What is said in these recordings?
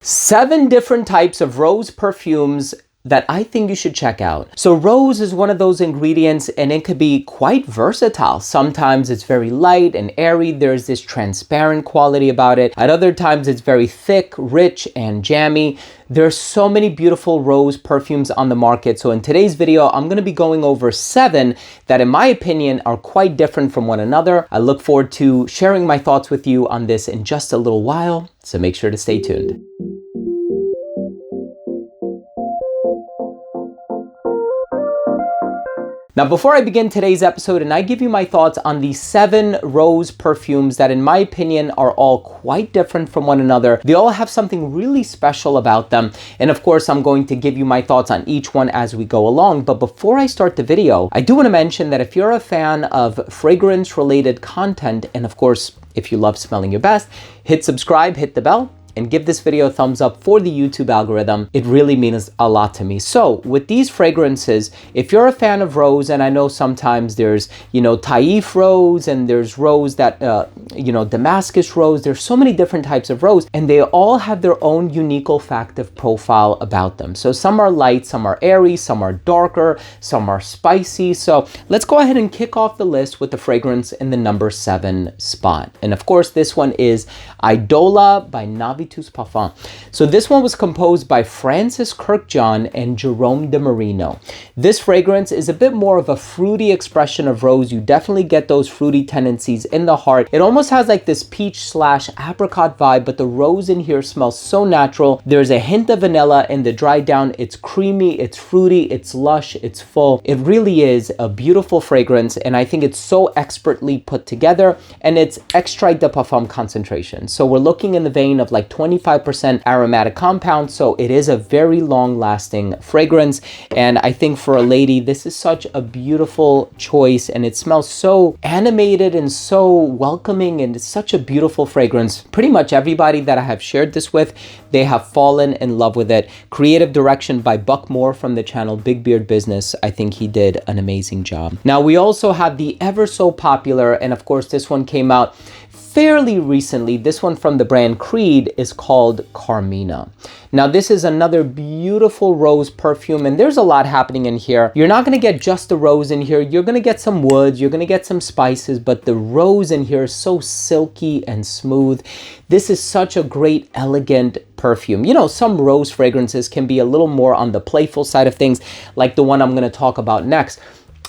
7 different types of rose perfumes that I think you should check out. So rose is one of those ingredients and it could be quite versatile. Sometimes it's very light and airy. There's this transparent quality about it. At other times it's very thick, rich, and jammy. There's so many beautiful rose perfumes on the market. So in today's video, I'm going to be going over 7 that in my opinion are quite different from one another. I look forward to sharing my thoughts with you on this in just a little while. So make sure to stay tuned. Now, before I begin today's episode and I give you my thoughts on the 7 rose perfumes that in my opinion are all quite different from one another, they all have something really special about them. And of course, I'm going to give you my thoughts on each one as we go along. But before I start the video, I do want to mention that if you're a fan of fragrance related content, and of course, if you love smelling your best, hit subscribe, hit the bell, and give this video a thumbs up for the YouTube algorithm. It really means a lot to me. So with these fragrances, if you're a fan of rose, and I know sometimes there's, Taif rose and there's rose that, Damascus rose, there's so many different types of rose and they all have their own unique olfactive profile about them. So some are light, some are airy, some are darker, some are spicy. So let's go ahead and kick off the list with the fragrance in the number 7 spot. And of course, this one is Idola by Navitus Parfum. So this one was composed by Francis Kirkjohn and Jerome de Marino. This fragrance is a bit more of a fruity expression of rose. You definitely get those fruity tendencies in the heart. It almost has like this peach/apricot vibe, but the rose in here smells so natural. There's a hint of vanilla in the dry down. It's creamy, it's fruity, it's lush, it's full. It really is a beautiful fragrance, and I think it's so expertly put together, and it's extrait de parfum concentration. So we're looking in the vein of like 25% aromatic compound, so it is a very long-lasting fragrance. And I think for a lady, this is such a beautiful choice, and it smells so animated and so welcoming, and it's such a beautiful fragrance. Pretty much everybody that I have shared this with, they have fallen in love with it. Creative direction by Buck Moore from the channel Big Beard Business. I think he did an amazing job. Now we also have the ever so popular, and of course this one came out fairly recently. This one from the brand Creed is called CARMEN. Now this is another beautiful rose perfume, and there's a lot happening in here. You're not going to get just the rose in here. You're going to get some woods, you're going to get some spices, but the rose in here is so silky and smooth. This is such a great, elegant perfume. Some rose fragrances can be a little more on the playful side of things, like the one I'm going to talk about next.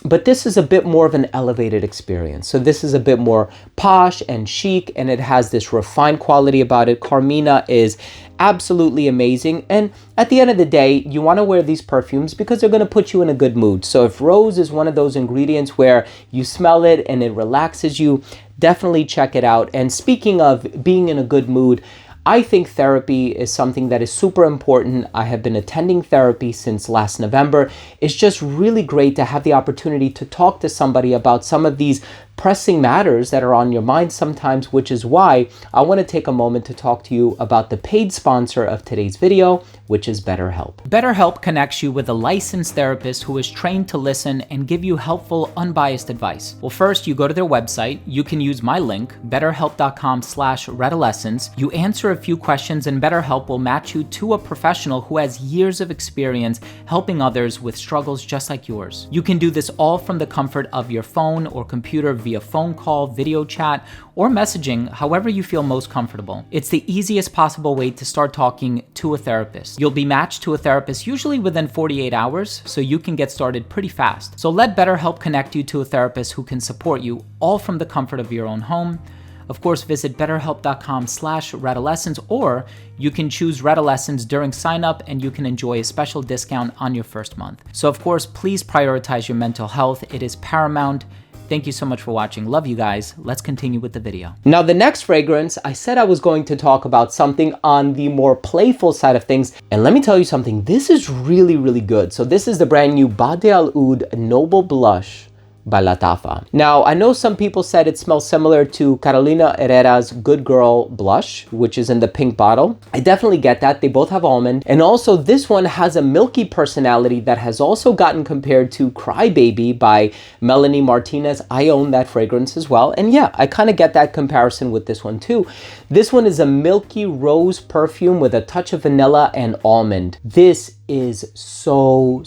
But this is a bit more of an elevated experience. So this is a bit more posh and chic, and it has this refined quality about it. CARMEN is absolutely amazing. And at the end of the day, you want to wear these perfumes because they're going to put you in a good mood. So if rose is one of those ingredients where you smell it and it relaxes you, definitely check it out. And speaking of being in a good mood, I think therapy is something that is super important. I have been attending therapy since last November. It's just really great to have the opportunity to talk to somebody about some of these pressing matters that are on your mind sometimes, which is why I want to take a moment to talk to you about the paid sponsor of today's video, which is BetterHelp. BetterHelp connects you with a licensed therapist who is trained to listen and give you helpful, unbiased advice. Well, first you go to their website. You can use my link, betterhelp.com/redolessence. You answer a few questions and BetterHelp will match you to a professional who has years of experience helping others with struggles just like yours. You can do this all from the comfort of your phone or computer via phone call, video chat, or messaging, however you feel most comfortable. It's the easiest possible way to start talking to a therapist. You'll be matched to a therapist usually within 48 hours, so you can get started pretty fast. So let BetterHelp connect you to a therapist who can support you all from the comfort of your own home. Of course, visit betterhelp.com/redolessence, or you can choose Redolessence during sign up and you can enjoy a special discount on your first month. So of course, please prioritize your mental health. It is paramount. Thank you so much for watching. Love you guys. Let's continue with the video. Now, the next fragrance, I said I was going to talk about something on the more playful side of things. And let me tell you something, this is really, really good. So this is the brand new Bade Al Oud Noble Blush by Latafa. Now, I know some people said it smells similar to Carolina Herrera's Good Girl Blush, which is in the pink bottle. I definitely get that. They both have almond. And also this one has a milky personality that has also gotten compared to Crybaby by Melanie Martinez. I own that fragrance as well. And yeah, I kind of get that comparison with this one too. This one is a milky rose perfume with a touch of vanilla and almond. This is so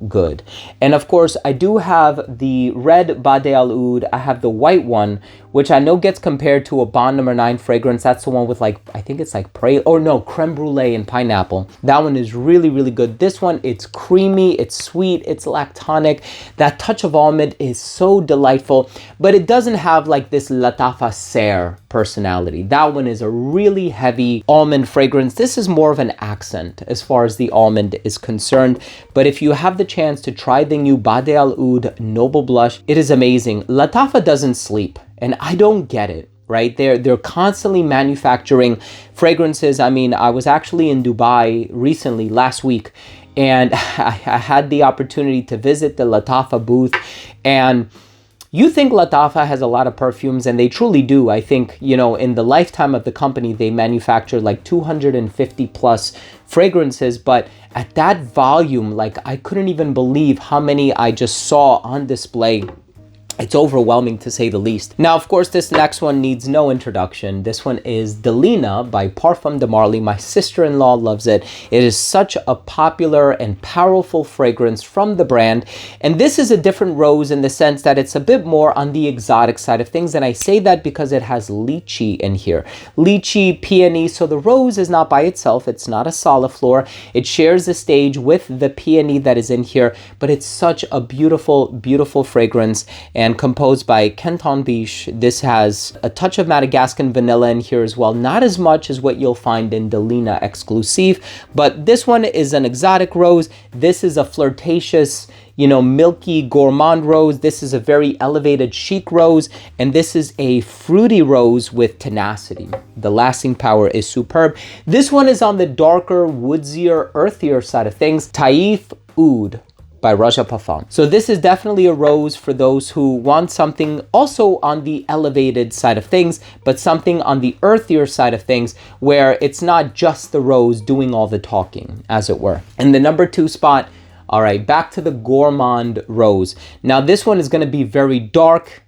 good. And of course, I do have the red Bade Al Oud. I have the white one, which I know gets compared to a Bond No. 9 fragrance. That's the one with like, I think it's like creme brulee and pineapple. That one is really good. This one, it's creamy, it's sweet, it's lactonic. That touch of almond is so delightful, but it doesn't have like this Latafa Serre personality. That one is a really heavy almond fragrance. This is more of an accent as far as the almond is concerned. But if you have the chance to try the new Bade Al Oud Noble Blush, it is amazing. Latafa doesn't sleep, and I don't get it. Right? They're constantly manufacturing fragrances. I mean, I was actually in Dubai recently, last week, and I had the opportunity to visit the Latafa booth. And you think Latafa has a lot of perfumes, and they truly do. I think, you know, in the lifetime of the company, they manufacture like 250 plus fragrances, but at that volume, like I couldn't even believe how many I just saw on display. It's overwhelming to say the least. Now, of course, this next one needs no introduction. This one is Delina by Parfums de Marly. My sister-in-law loves it. It is such a popular and powerful fragrance from the brand. And this is a different rose in the sense that it's a bit more on the exotic side of things. And I say that because it has lychee in here. Lychee, peony. So the rose is not by itself. It's not a soliflor. It shares the stage with the peony that is in here. But it's such a beautiful fragrance. And composed by Canton Biche. This has a touch of Madagascan vanilla in here as well. Not as much as what you'll find in Delina Exclusive, but this one is an exotic rose. This is a flirtatious, you know, milky gourmand rose. This is a very elevated chic rose, and this is a fruity rose with tenacity. The lasting power is superb. This one is on the darker, woodsier, earthier side of things. Taif Oud by Raja Parfum. So this is definitely a rose for those who want something also on the elevated side of things, but something on the earthier side of things where it's not just the rose doing all the talking, as it were. And the number 2 spot, all right, back to the gourmand rose. Now this one is going to be very dark,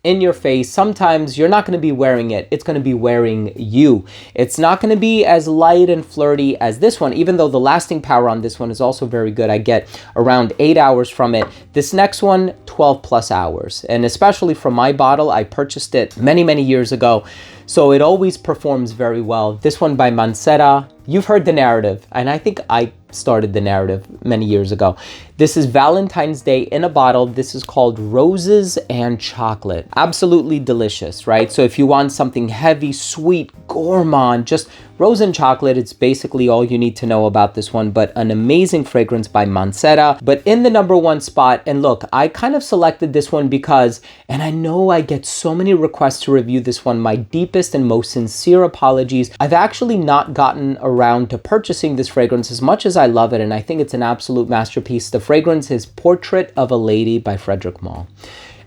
in your face. Sometimes you're not going to be wearing it. It's going to be wearing you. It's not going to be as light and flirty as this one, even though the lasting power on this one is also very good. I get around 8 hours from it. This next one, 12 plus hours. And especially from my bottle, I purchased it many years ago. So it always performs very well. This one by Mancera. You've heard the narrative, and I think I started the narrative many years ago. This is Valentine's Day in a bottle. This is called Roses and Chocolate. Absolutely delicious, right? So if you want something heavy, sweet, gourmand, just rose and chocolate, it's basically all you need to know about this one, but an amazing fragrance by Mancera. But in the number 1 spot, and look, I kind of selected this one because, and I know I get so many requests to review this one, my deepest and most sincere apologies. I've actually not gotten around to purchasing this fragrance as much as I love it, and I think it's an absolute masterpiece. The fragrance is Portrait of a Lady by Frederic Malle.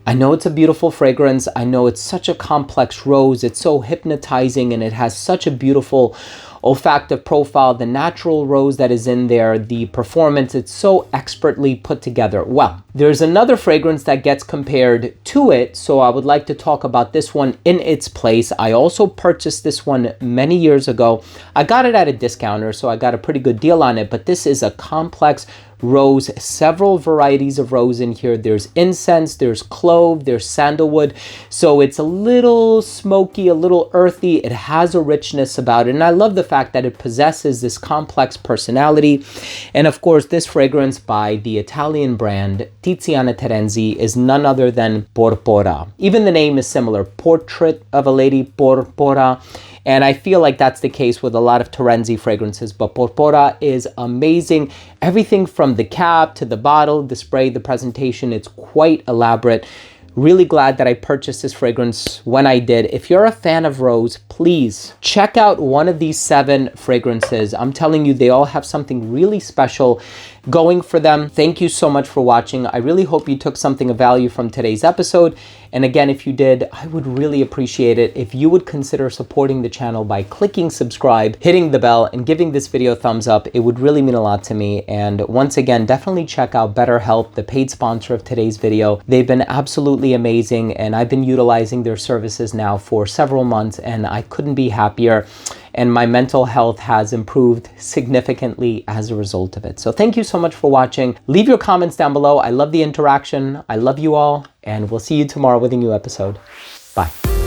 I know it's a beautiful fragrance. I know it's such a complex rose. It's so hypnotizing, and it has such a beautiful olfactive profile. The natural rose that is in there, the performance, it's so expertly put together. Well, there's another fragrance that gets compared to it, so I would like to talk about this one in its place. I also purchased this one many years ago. I got it at a discounter, so I got a pretty good deal on it, but this is a complex rose, several varieties of rose in here. There's incense, there's clove, there's sandalwood. So it's a little smoky, a little earthy. It has a richness about it. And I love the fact that it possesses this complex personality. And of course, this fragrance by the Italian brand Tiziana Terenzi is none other than Porpora. Even the name is similar, Portrait of a Lady, Porpora. And I feel like that's the case with a lot of Terenzi fragrances, but Porpora is amazing. Everything from the cap to the bottle, the spray, the presentation, it's quite elaborate. Really glad that I purchased this fragrance when I did. If you're a fan of rose, please check out one of these 7 fragrances. I'm telling you, they all have something really special going for them. Thank you so much for watching. I really hope you took something of value from today's episode. And again, if you did, I would really appreciate it if you would consider supporting the channel by clicking subscribe, hitting the bell, and giving this video a thumbs up. It would really mean a lot to me. And once again, definitely check out BetterHelp, the paid sponsor of today's video. They've been absolutely amazing, and I've been utilizing their services now for several months, and I couldn't be happier. And my mental health has improved significantly as a result of it. So thank you so much for watching. Leave your comments down below. I love the interaction. I love you all, and we'll see you tomorrow with a new episode. Bye.